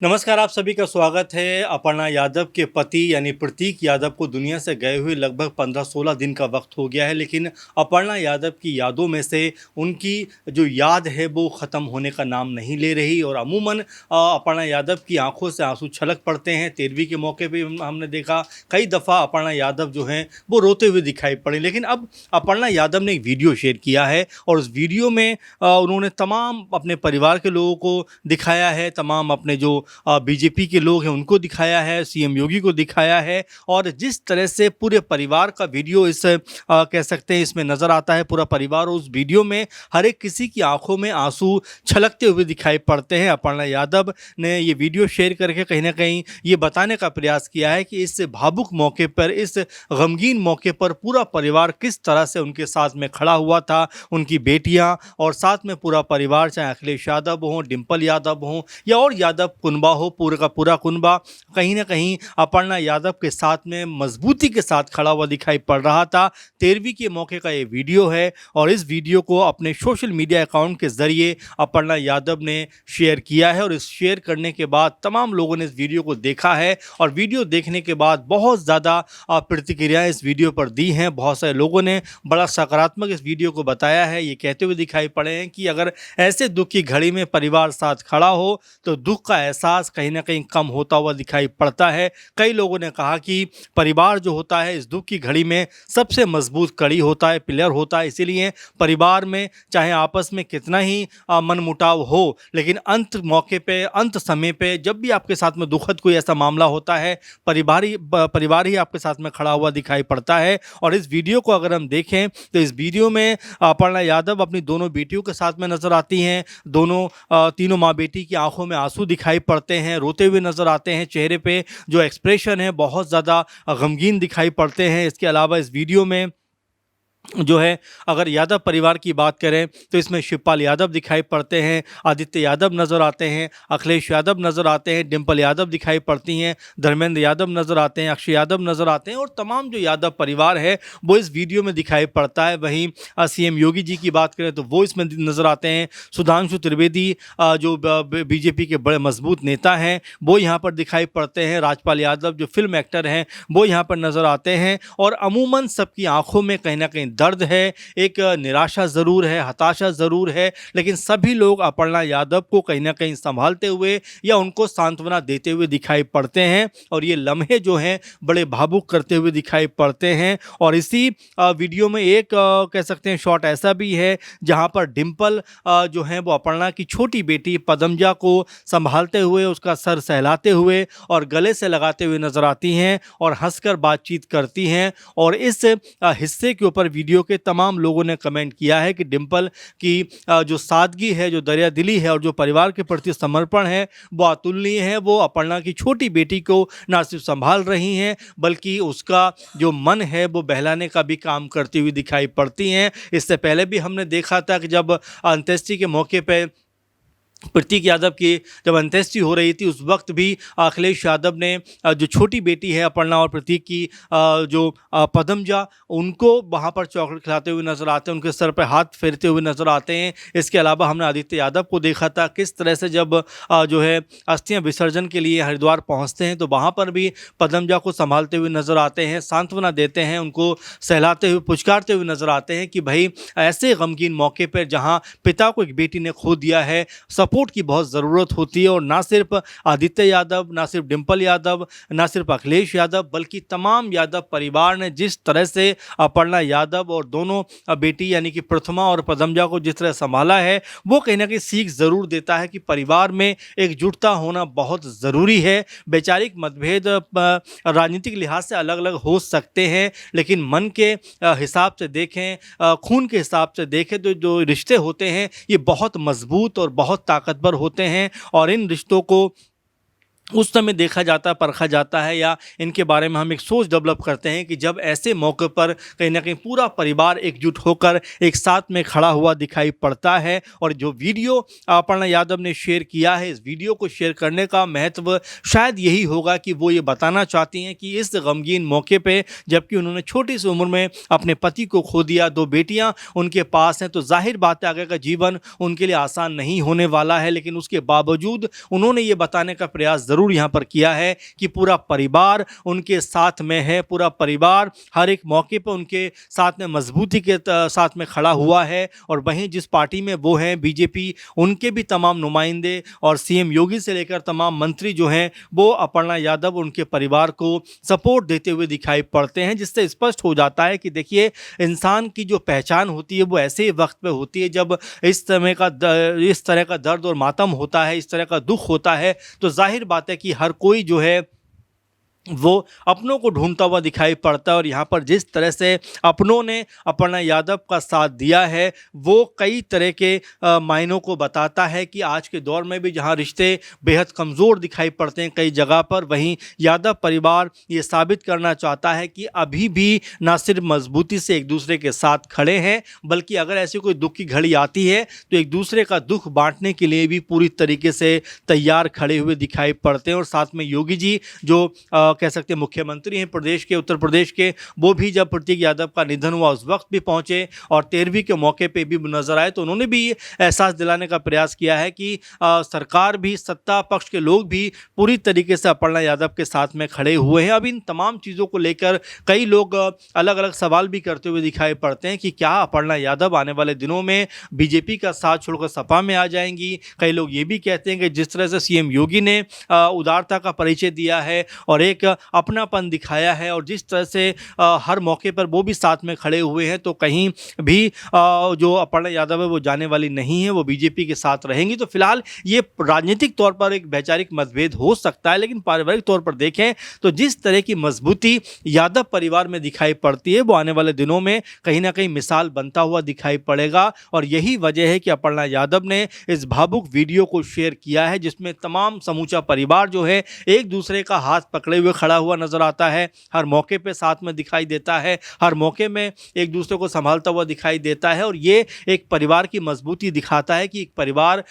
नमस्कार, आप सभी का स्वागत है। अपर्णा यादव के पति यानी प्रतीक यादव को दुनिया से गए हुए लगभग 15-16 दिन का वक्त हो गया है, लेकिन अपर्णा यादव की यादों में से उनकी जो याद है वो ख़त्म होने का नाम नहीं ले रही। और अमूमन अपर्णा यादव की आंखों से आंसू छलक पड़ते हैं। 13वीं के मौके पे हमने देखा कई दफ़ा अपर्णा यादव जो हैं वो रोते हुए दिखाई पड़े। लेकिन अब अपर्णा यादव ने एक वीडियो शेयर किया है और उस वीडियो में उन्होंने तमाम अपने परिवार के लोगों को दिखाया है, तमाम अपने जो बीजेपी के लोग हैं उनको दिखाया है, सीएम योगी को दिखाया है। और जिस तरह से पूरे परिवार का वीडियो कह सकते हैं इसमें नज़र आता है, पूरा परिवार उस वीडियो में हर एक किसी की आंखों में आंसू छलकते हुए दिखाई पड़ते हैं। अपर्णा यादव ने ये वीडियो शेयर करके कहीं ना कहीं ये बताने का प्रयास किया है कि इस भावुक मौके पर, इस गमगीन मौके पर पूरा परिवार किस तरह से उनके साथ में खड़ा हुआ था। उनकी बेटियां और साथ में पूरा परिवार, चाहे अखिलेश यादव हों, डिंपल यादव हों या और यादव कुनबा हो, पूरे का पूरा कुनबा कहीं ना कहीं अपर्णा यादव के साथ में मजबूती के साथ खड़ा हुआ दिखाई पड़ रहा था। 13वीं के मौके का ये वीडियो है और इस वीडियो को अपने सोशल मीडिया अकाउंट के जरिए अपर्णा यादव ने शेयर किया है। और इस शेयर करने के बाद तमाम लोगों ने इस वीडियो को देखा है और वीडियो देखने के बाद बहुत ज़्यादा प्रतिक्रियाएं इस वीडियो पर दी हैं। बहुत सारे लोगों ने बड़ा सकारात्मक इस वीडियो को बताया है। ये कहते हुए दिखाई पड़े हैं कि अगर ऐसे दुख की घड़ी में परिवार साथ खड़ा हो तो दुख का एहसास कहीं ना कहीं कम होता हुआ दिखाई पड़ता है। कई लोगों ने कहा कि परिवार जो होता है इस दुख की घड़ी में सबसे मजबूत कड़ी होता है, पिलर होता है। इसीलिए परिवार में चाहे आपस में कितना ही मनमुटाव हो, लेकिन अंत मौके पे, अंत समय पे जब भी आपके साथ में दुखद कोई ऐसा मामला होता है, परिवार ही आपके साथ में खड़ा हुआ दिखाई पड़ता है। और इस वीडियो को अगर हम देखें तो इस वीडियो में अपर्णा यादव अपनी दोनों बेटियों के साथ में नजर आती हैं। तीनों माँ बेटी की आंखों में आंसू दिखाई पड़ते हैं, रोते हुए नजर आते हैं। चेहरे पे जो एक्सप्रेशन है बहुत ज़्यादा गमगीन दिखाई पड़ते हैं। इसके अलावा इस वीडियो में जो है, अगर यादव परिवार की बात करें तो इसमें शिवपाल यादव दिखाई पड़ते हैं, आदित्य यादव नज़र आते हैं, अखिलेश यादव नज़र आते हैं, डिंपल यादव दिखाई पड़ती हैं, धर्मेंद्र यादव नज़र आते हैं, अक्षय यादव नज़र आते हैं और तमाम जो यादव परिवार है वो इस वीडियो में दिखाई पड़ता है। वहीं सीएम योगी जी की बात करें तो वो इसमें नज़र आते हैं। सुधांशु त्रिवेदी जो बीजेपी के बड़े मजबूत नेता हैं वो यहाँ पर दिखाई पड़ते हैं। राजपाल यादव जो फिल्म एक्टर हैं वो यहाँ पर नज़र आते हैं। और अमूमन सबकी आंखों में कहीं ना कहीं दर्द है, एक निराशा ज़रूर है, हताशा ज़रूर है, लेकिन सभी लोग अपर्णा यादव को कहीं ना कहीं संभालते हुए या उनको सांत्वना देते हुए दिखाई पड़ते हैं। और ये लम्हे जो हैं बड़े भावुक करते हुए दिखाई पड़ते हैं। और इसी वीडियो में एक कह सकते हैं शॉट ऐसा भी है जहां पर डिंपल जो है वो अपर्णा की छोटी बेटी पदमजा को संभालते हुए, उसका सर सहलाते हुए और गले से लगाते हुए नजर आती हैं और हंसकर बातचीत करती हैं। और इस हिस्से के ऊपर वीडियो के तमाम लोगों ने कमेंट किया है कि डिंपल की जो सादगी है, जो दरिया दिली है और जो परिवार के प्रति समर्पण है वो अतुलनीय है। वो अपर्णा की छोटी बेटी को ना सिर्फ संभाल रही हैं बल्कि उसका जो मन है वो बहलाने का भी काम करती हुई दिखाई पड़ती हैं। इससे पहले भी हमने देखा था कि जब अंत्येष्टि के मौके पे प्रतीक यादव की जब अंत्येष्टि हो रही थी उस वक्त भी अखिलेश यादव ने जो छोटी बेटी है अपर्णा और प्रतीक की जो पदमजा, उनको वहाँ पर चॉकलेट खिलाते हुए नजर आते हैं, उनके सर पर हाथ फेरते हुए नजर आते हैं। इसके अलावा हमने आदित्य यादव को देखा था किस तरह से जब जो है अस्थियां विसर्जन के लिए हरिद्वार पहुँचते हैं तो वहाँ पर भी पदमजा को संभालते हुए नजर आते हैं, सांत्वना देते हैं, उनको सहलाते हुए पुचकारते हुए नजर आते हैं कि भाई ऐसे गमगीन मौके पर जहाँ पिता को एक बेटी ने खो दिया है, सपोर्ट की बहुत ज़रूरत होती है। और ना सिर्फ आदित्य यादव, ना सिर्फ डिंपल यादव, ना सिर्फ अखिलेश यादव बल्कि तमाम यादव परिवार ने जिस तरह से अपर्णा यादव और दोनों बेटी यानी कि प्रथमा और पदमजा को जिस तरह संभाला है वो कहीं ना कहीं सीख ज़रूर देता है कि परिवार में एकजुटता होना बहुत ज़रूरी है। वैचारिक मतभेद राजनीतिक लिहाज से अलग अलग हो सकते हैं, लेकिन मन के हिसाब से देखें, खून के हिसाब से देखें तो जो रिश्ते होते हैं ये बहुत मजबूत और बहुत ताकतवर होते हैं। और इन रिश्तों को उस समय देखा जाता है, परखा जाता है, या इनके बारे में हम एक सोच डेवलप करते हैं कि जब ऐसे मौके पर कहीं न कहीं पूरा परिवार एकजुट होकर एक साथ में खड़ा हुआ दिखाई पड़ता है। और जो वीडियो अपर्णा यादव ने शेयर किया है, इस वीडियो को शेयर करने का महत्व शायद यही होगा कि वो ये बताना चाहती हैं कि इस गमगीन मौके पे, जबकि उन्होंने छोटी सी उम्र में अपने पति को खो दिया, 2 बेटियाँ उनके पास हैं, तो ज़ाहिर बात है आगे का जीवन उनके लिए आसान नहीं होने वाला है। लेकिन उसके बावजूद उन्होंने ये बताने का प्रयास ज़रूर यहाँ पर किया है कि पूरा परिवार उनके साथ में है, पूरा परिवार हर एक मौके पर उनके साथ में मजबूती के साथ में खड़ा हुआ है। और वहीं जिस पार्टी में वो हैं बीजेपी, उनके भी तमाम नुमाइंदे और सीएम योगी से लेकर तमाम मंत्री जो हैं वो अपर्णा यादव और उनके परिवार को सपोर्ट देते हुए दिखाई पड़ते हैं, जिससे स्पष्ट हो जाता है कि देखिए, इंसान की जो पहचान होती है वो ऐसे ही वक्त पे होती है जब इस तरह का दर्द और मातम होता है, इस तरह का दुख होता है, तो जाहिर बात है कि हर कोई जो है वो अपनों को ढूंढता हुआ दिखाई पड़ता है। और यहाँ पर जिस तरह से अपनों ने अपर्णा यादव का साथ दिया है, वो कई तरह के मायनों को बताता है कि आज के दौर में भी जहाँ रिश्ते बेहद कमज़ोर दिखाई पड़ते हैं कई जगह पर, वहीं यादव परिवार ये साबित करना चाहता है कि अभी भी ना सिर्फ मजबूती से एक दूसरे के साथ खड़े हैं, बल्कि अगर ऐसी कोई दुख की घड़ी आती है तो एक दूसरे का दुख बांटने के लिए भी पूरी तरीके से तैयार खड़े हुए दिखाई पड़ते हैं। और साथ में योगी जी जो कह सकते हैं मुख्यमंत्री हैं प्रदेश के, उत्तर प्रदेश के, वो भी जब प्रतीक यादव का निधन हुआ उस वक्त भी पहुंचे और 13वीं के मौके पे भी नजर आए, तो उन्होंने भी ये एहसास दिलाने का प्रयास किया है कि सरकार भी, सत्ता पक्ष के लोग भी पूरी तरीके से अपर्णा यादव के साथ में खड़े हुए हैं। अब इन तमाम चीज़ों को लेकर कई लोग अलग अलग सवाल भी करते हुए दिखाई पड़ते हैं कि क्या अपर्णा यादव आने वाले दिनों में बीजेपी का साथ छोड़कर सपा में आ जाएंगी। कई लोग ये भी कहते हैं कि जिस तरह से सीएम योगी ने उदारता का परिचय दिया है और एक अपनापन दिखाया है, और जिस तरह से हर मौके पर वो भी साथ में खड़े हुए हैं, तो कहीं भी जो अपर्णा यादव है वो जाने वाली नहीं है, वो बीजेपी के साथ रहेंगी। तो फिलहाल ये राजनीतिक तौर पर एक वैचारिक मतभेद हो सकता है, लेकिन पारिवारिक तौर पर देखें तो जिस तरह की मजबूती यादव परिवार में दिखाई पड़ती है, वो आने वाले दिनों में कहीं ना कहीं मिसाल बनता हुआ दिखाई पड़ेगा। और यही वजह है कि अपर्णा यादव ने इस भावुक वीडियो को शेयर किया है, जिसमें तमाम समूचा परिवार जो है एक दूसरे का हाथ पकड़े हुए खड़ा हुआ नजर आता है, हर मौके पे साथ में दिखाई देता है, हर मौके में एक दूसरे को संभालता हुआ दिखाई देता है। और ये एक परिवार की मजबूती दिखाता है कि एक परिवार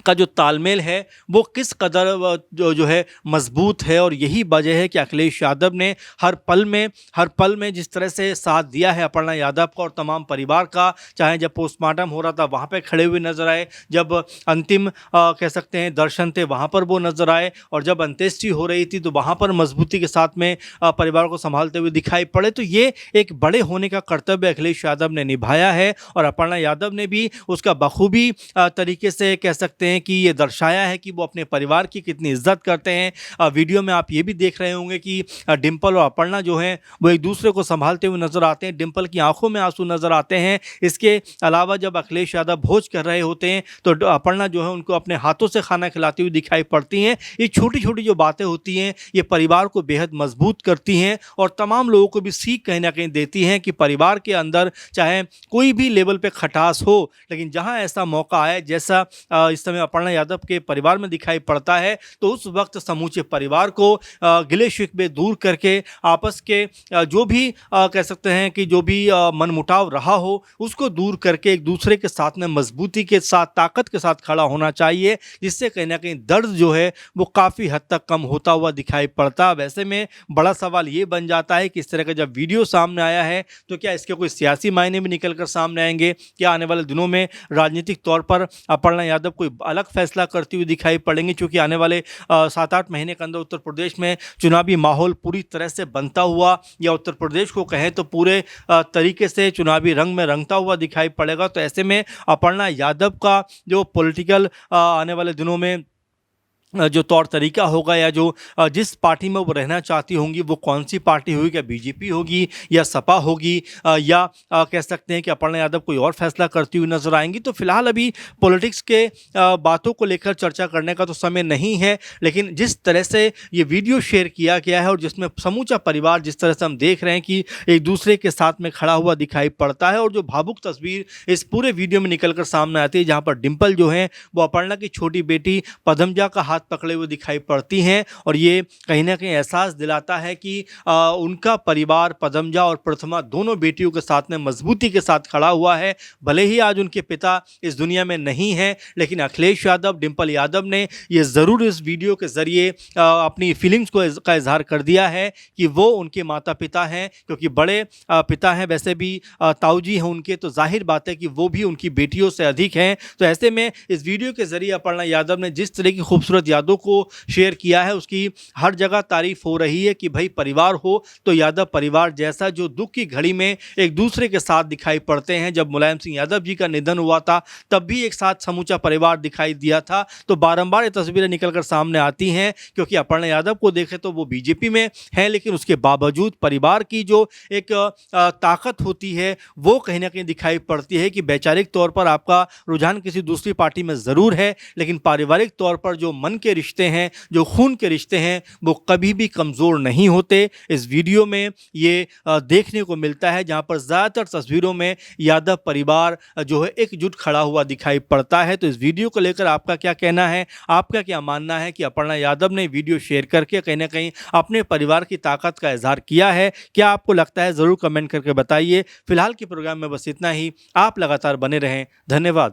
का जो तालमेल है वो किस कदर जो है मजबूत है। और यही वजह है कि अखिलेश यादव ने हर पल में जिस तरह से साथ दिया है अपर्णा यादव का और तमाम परिवार का, चाहे जब पोस्टमार्टम हो रहा था वहाँ पे खड़े हुए नजर आए, जब अंतिम कह सकते हैं दर्शन थे वहाँ पर वो नजर आए, और जब अंत्येष्टि हो रही थी तो वहाँ पर मजबूती के साथ में परिवार को संभालते हुए दिखाई पड़े। तो ये एक बड़े होने का कर्तव्य अखिलेश यादव ने निभाया है, और अपर्णा यादव ने भी उसका बखूबी तरीके से कह सकते हैं कि ये दर्शाया है कि वो अपने परिवार की कितनी इज्जत करते हैं। वीडियो में आप ये भी देख रहे होंगे कि डिंपल और अपर्णा जो हैं वो एक दूसरे को संभालते हुए नजर आते हैं, डिंपल की आंखों में आंसू नजर आते हैं। इसके अलावा जब अखिलेश यादव भोज कर रहे होते हैं तो अपर्णा जो है उनको अपने हाथों से खाना खिलाती हुई दिखाई पड़ती हैं। ये छोटी छोटी जो बातें होती हैं ये परिवार को बेहद मजबूत करती हैं और तमाम लोगों को भी सीख कहीं ना कहीं देती हैं कि परिवार के अंदर चाहे कोई भी लेवल पे खटास हो, लेकिन जहां ऐसा मौका आए जैसा इस समय अपर्णा यादव के परिवार में दिखाई पड़ता है, तो उस वक्त समूचे परिवार को गिले शिकवे दूर करके आपस के जो भी कह सकते हैं कि जो भी मनमुटाव रहा हो उसको दूर करके एक दूसरे के साथ में मजबूती के साथ, ताकत के साथ खड़ा होना चाहिए, जिससे कहीं ना कहीं दर्द जो है वो काफ़ी हद तक कम होता हुआ दिखाई पड़ता। वैसे में बड़ा सवाल ये बन जाता है कि इस तरह का जब वीडियो सामने आया है तो क्या इसके कोई सियासी मायने भी निकल कर सामने आएंगे? क्या आने वाले दिनों में राजनीतिक तौर पर अपर्णा यादव कोई अलग फैसला करती हुई दिखाई पड़ेंगी? क्योंकि आने वाले 7-8 महीने के अंदर उत्तर प्रदेश में चुनावी माहौल पूरी तरह से बनता हुआ, या उत्तर प्रदेश को कहें तो पूरे तरीके से चुनावी रंग में रंगता हुआ दिखाई पड़ेगा। तो ऐसे में अपर्णा यादव का जो पॉलिटिकल आने वाले दिनों में जो तौर तरीका होगा, या जो जिस पार्टी में वो रहना चाहती होंगी वो कौन सी पार्टी होगी, क्या बीजेपी होगी या सपा होगी, या कह सकते हैं कि अपर्णा यादव कोई और फैसला करती हुई नजर आएंगी। तो फिलहाल अभी पॉलिटिक्स के बातों को लेकर चर्चा करने का तो समय नहीं है, लेकिन जिस तरह से ये वीडियो शेयर किया गया है और जिसमें समूचा परिवार जिस तरह से हम देख रहे हैं कि एक दूसरे के साथ में खड़ा हुआ दिखाई पड़ता है, और जो भावुक तस्वीर इस पूरे वीडियो में निकल कर सामने आती है जहाँ पर डिंपल जो है वो अपर्णा की छोटी बेटी पदमजा का हाथ हाथ पकड़े हुए दिखाई पड़ती हैं और ये कहीं न कहीं एहसास दिलाता है कि उनका परिवार पदमजा और प्रथमा दोनों बेटियों के साथ में मजबूती के साथ खड़ा हुआ है। भले ही आज उनके पिता इस दुनिया में नहीं हैं, लेकिन अखिलेश यादव, डिंपल यादव ने ये ज़रूर इस वीडियो के ज़रिए अपनी फीलिंग्स का इज़हार कर दिया है कि वो उनके माता-पिता हैं, क्योंकि बड़े पिता हैं वैसे भी, ताऊ जी हैं उनके, तो ज़ाहिर बात है कि वो भी उनकी बेटियों से अधिक हैं। तो ऐसे में इस वीडियो के ज़रिए अपर्णा यादव ने जिस तरह की खूबसूरत यादों को शेयर किया है, उसकी हर जगह तारीफ़ हो रही है कि भाई परिवार हो तो यादव परिवार जैसा, जो दुख की घड़ी में एक दूसरे के साथ दिखाई पड़ते हैं। जब मुलायम सिंह यादव जी का निधन हुआ था तब भी एक साथ समूचा परिवार दिखाई दिया था। तो बारंबार ये तस्वीरें निकलकर सामने आती हैं, क्योंकि अपर्णा यादव को देखें तो वो बीजेपी में हैं, लेकिन उसके बावजूद परिवार की जो एक ताकत होती है वो कहीं ना कहीं दिखाई पड़ती है कि वैचारिक तौर पर आपका रुझान किसी दूसरी पार्टी में ज़रूर है, लेकिन पारिवारिक तौर पर जो मन के रिश्ते हैं, जो खून के रिश्ते हैं, वो कभी भी कमज़ोर नहीं होते। इस वीडियो में ये देखने को मिलता है, जहाँ पर ज़्यादातर तस्वीरों में यादव परिवार जो है एकजुट खड़ा हुआ दिखाई पड़ता है। तो इस वीडियो को लेकर आपका क्या कहना है, आपका क्या मानना है कि अपर्णा यादव ने वीडियो शेयर करके कहीं ना कहीं अपने परिवार की ताकत का इजहार किया है? क्या आपको लगता है, ज़रूर कमेंट करके बताइए। फिलहाल के प्रोग्राम में बस इतना ही। आप लगातार बने रहें। धन्यवाद।